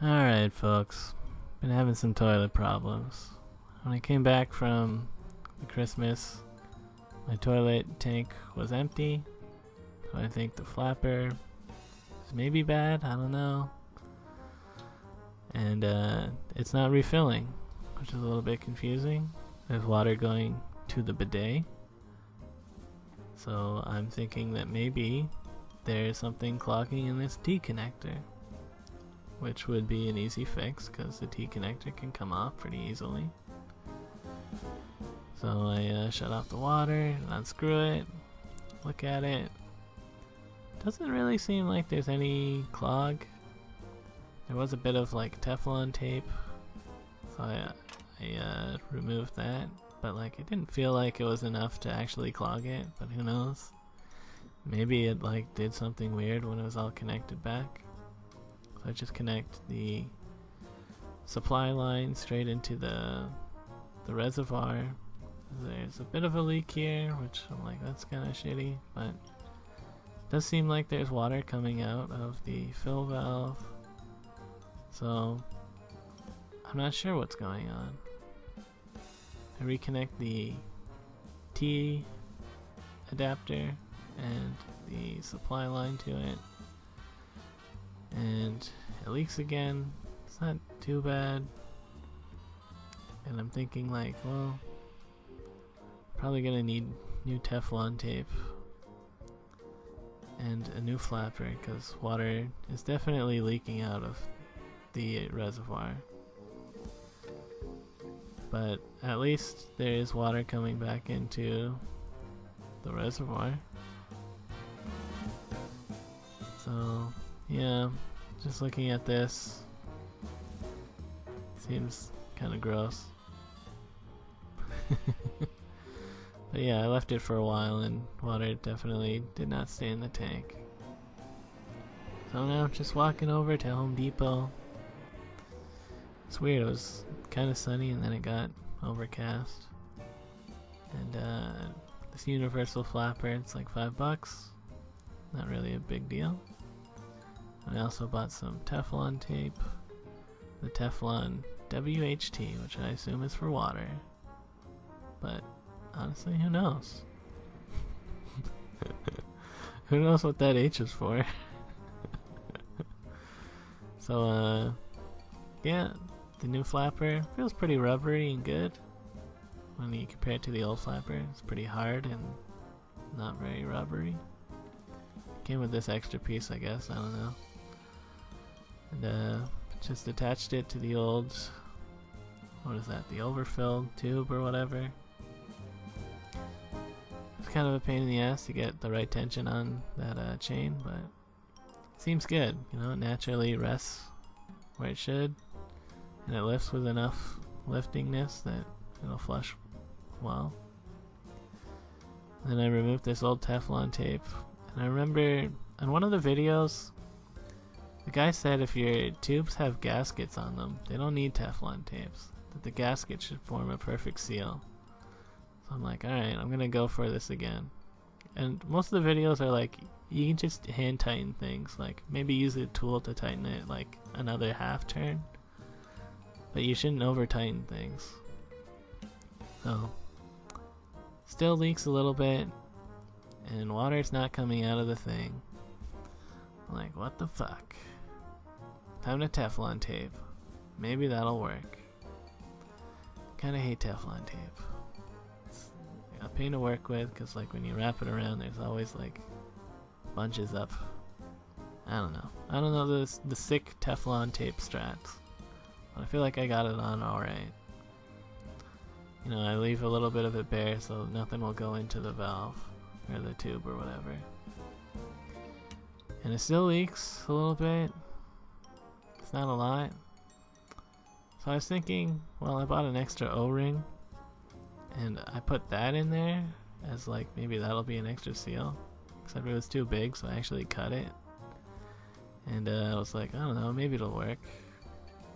Alright, folks. Been having some toilet problems. When I came back from the Christmas, my toilet tank was empty. So I think the flapper is maybe bad, I don't know. And it's not refilling, which is a little bit confusing. There's water going to the bidet. So I'm thinking that maybe there's something clogging in this T connector, which would be an easy fix because the T connector can come off pretty easily. So I shut off the water and unscrew it, look at it. Doesn't really seem like there's any clog. There was a bit of like Teflon tape, so I removed that, but like it didn't feel like it was enough to actually clog it, but who knows. Maybe it like did something weird when it was all connected back. So I just connect the supply line straight into the reservoir. There's a bit of a leak here, which I'm like, that's kind of shitty, but it does seem like there's water coming out of the fill valve. So I'm not sure what's going on. I reconnect the T adapter and the supply line to it, and it leaks again. It's not too bad, and I'm thinking like, well, probably gonna need new Teflon tape and a new flapper because water is definitely leaking out of the reservoir. But at least there is water coming back into the reservoir. So yeah, just looking at this, seems kind of gross. But yeah, I left it for a while and water definitely did not stay in the tank. So now I'm just walking over to Home Depot. It's weird, it was kind of sunny and then it got overcast. And this universal flapper, it's like $5. Not really a big deal. And I also bought some Teflon tape. The Teflon WHT, which I assume is for water. But honestly, who knows? Who knows what that H is for? So, yeah, the new flapper feels pretty rubbery and good. When you compare it to the old flapper, it's pretty hard and not very rubbery. Came with this extra piece, I guess, I don't know. And just attached it to the old, what is that, the overfilled tube or whatever. It's kind of a pain in the ass to get the right tension on that chain, but it seems good. You know, it naturally rests where it should, and it lifts with enough liftingness that it'll flush well. Then I removed this old Teflon tape, and I remember on one of the videos, the guy said if your tubes have gaskets on them, they don't need Teflon tapes, that the gasket should form a perfect seal. So I'm like, alright, I'm gonna go for this again. And most of the videos are like, you can just hand tighten things, like maybe use a tool to tighten it like another half turn, but you shouldn't over tighten things. So still leaks a little bit and water's not coming out of the thing. I'm like, what the fuck? Time to Teflon tape. Maybe that'll work. Kinda hate Teflon tape. It's a pain to work with because like when you wrap it around there's always like bunches up. I don't know the sick Teflon tape strats, but I feel like I got it on alright. You know, I leave a little bit of it bare so nothing will go into the valve or the tube or whatever. And it still leaks a little bit. It's not a lot. So I was thinking, well, I bought an extra O-ring and I put that in there as like maybe that'll be an extra seal. Except it was too big, so I actually cut it. And I was like, I don't know, maybe it'll work.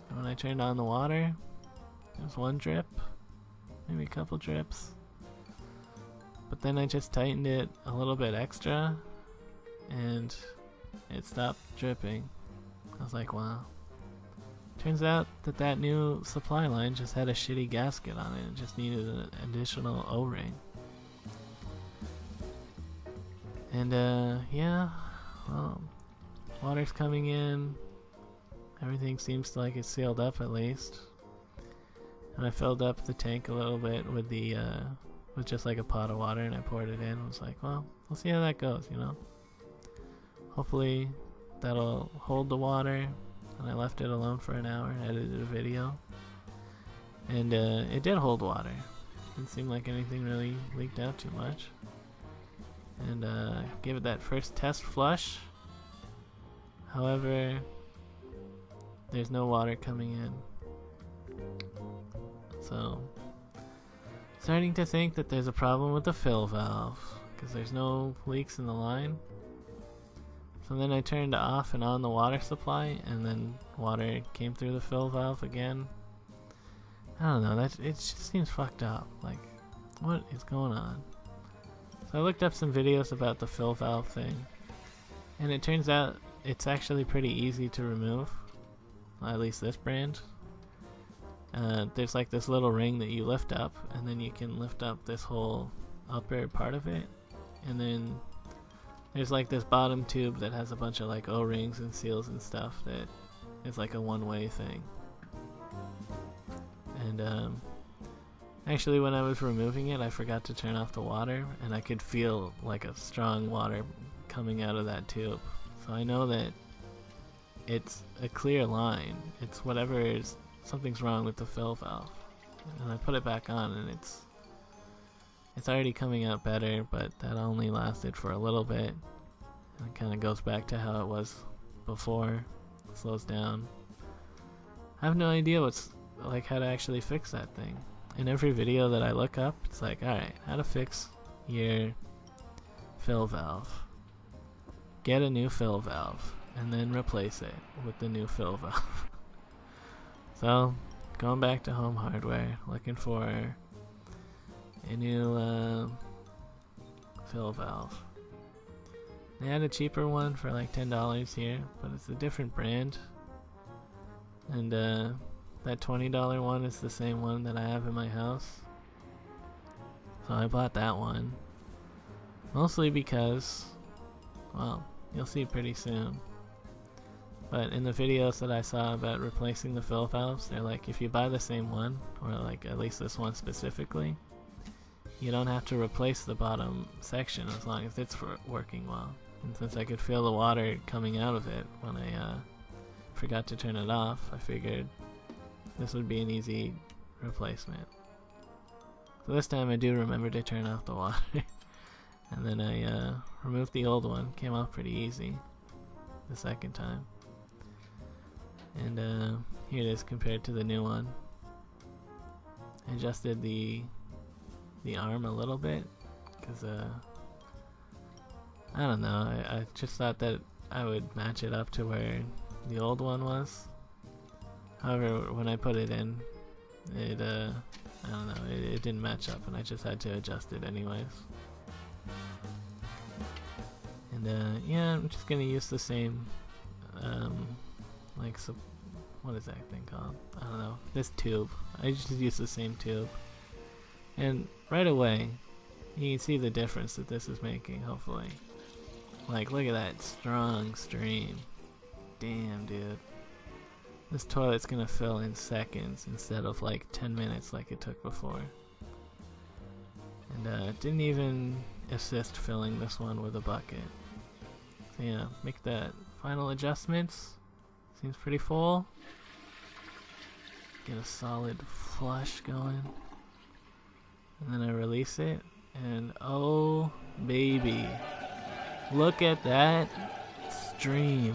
And when I turned on the water, there was one drip, maybe a couple drips. But then I just tightened it a little bit extra, and it stopped dripping. I was like, wow. Turns out that that new supply line just had a shitty gasket on it. It just needed an additional O-ring. And yeah, well, water's coming in. Everything seems like it's sealed up at least. And I filled up the tank a little bit with the with just like a pot of water, and I poured it in. I was like, well, we'll see how that goes, you know. Hopefully that'll hold the water. And I left it alone for an hour, edited a video, and it did hold water. Didn't seem like anything really leaked out too much. And gave it that first test flush. However, there's no water coming in. So, starting to think that there's a problem with the fill valve, because there's no leaks in the line. So then I turned off and on the water supply, and then water came through the fill valve again. I don't know, it just seems fucked up. Like, what is going on? So I looked up some videos about the fill valve thing, and it turns out it's actually pretty easy to remove. At least this brand. There's like this little ring that you lift up, and then you can lift up this whole upper part of it, and then there's like this bottom tube that has a bunch of like O-rings and seals and stuff that is like a one-way thing. And actually when I was removing it, I forgot to turn off the water, and I could feel like a strong water coming out of that tube. So I know that it's a clear line. It's whatever is, something's wrong with the fill valve. And I put it back on, and it's already coming out better, but that only lasted for a little bit. And it kind of goes back to how it was before. It slows down. I have no idea how to actually fix that thing. In every video that I look up, it's like, alright, how to fix your fill valve. Get a new fill valve, and then replace it with the new fill valve. So, going back to Home Hardware, looking for a new fill valve. They had a cheaper one for like $10 here, but it's a different brand. And that $20 one is the same one that I have in my house. So I bought that one. Mostly because, well, you'll see pretty soon. But in the videos that I saw about replacing the fill valves, they're like, if you buy the same one, or like at least this one specifically, you don't have to replace the bottom section as long as it's working well. And since I could feel the water coming out of it when I forgot to turn it off, I figured this would be an easy replacement. So this time I do remember to turn off the water. And then I removed the old one. Came off pretty easy the second time. And here it is compared to the new one. I adjusted the arm a little bit, because I don't know, I just thought that I would match it up to where the old one was. However, when I put it in, it I don't know, it didn't match up, and I just had to adjust it anyways. And yeah, I'm just gonna use the same what is that thing called? I don't know. This tube. I just use the same tube. And right away, you can see the difference that this is making, hopefully. Like, look at that strong stream. Damn, dude. This toilet's gonna fill in seconds instead of like 10 minutes like it took before. And it didn't even assist filling this one with a bucket. So yeah, make the final adjustments. Seems pretty full. Get a solid flush going. And then I release it, and oh baby, look at that stream.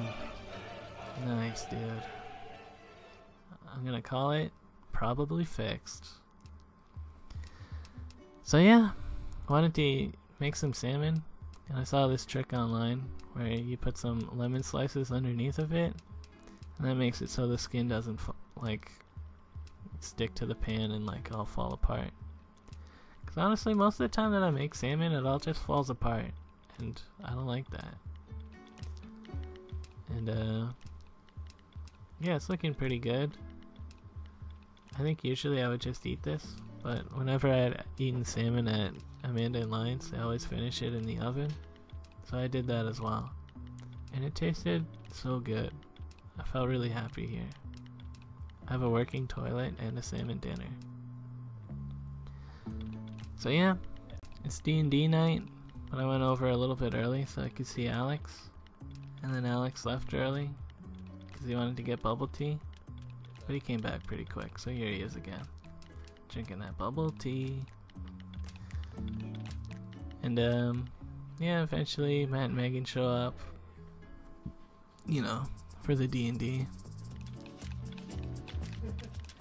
Nice, dude. I'm gonna call it probably fixed. So yeah, wanted to make some salmon, and I saw this trick online where you put some lemon slices underneath of it, and that makes it so the skin doesn't like stick to the pan and like all fall apart. Because honestly, most of the time that I make salmon, it all just falls apart, and I don't like that. And yeah, it's looking pretty good. I think usually I would just eat this, but whenever I had eaten salmon at Amanda and Lyons, they always finish it in the oven. So I did that as well. And it tasted so good. I felt really happy here. I have a working toilet and a salmon dinner. So yeah, it's D&D night, but I went over a little bit early so I could see Alex. And then Alex left early because he wanted to get bubble tea. But he came back pretty quick, so here he is again. Drinking that bubble tea. And yeah, eventually Matt and Megan show up. You know, for the D&D.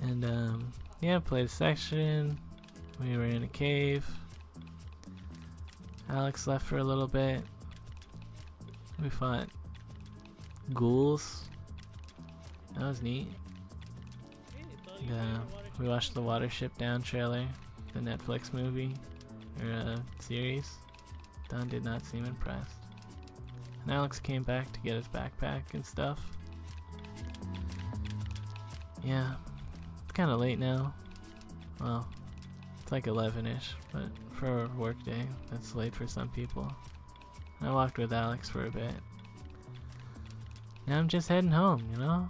And yeah, played a section. We were in a cave. Alex left for a little bit. We fought ghouls. That was neat. And we watched the Watership Down trailer, the Netflix movie, or series. Don did not seem impressed. And Alex came back to get his backpack and stuff. Yeah, it's kind of late now. Well, it's like 11ish, but for a work day, that's late for some people. And I walked with Alex for a bit. Now I'm just heading home, you know?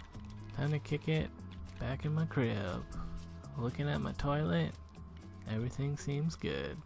Time to kick it back in my crib. Looking at my toilet, everything seems good.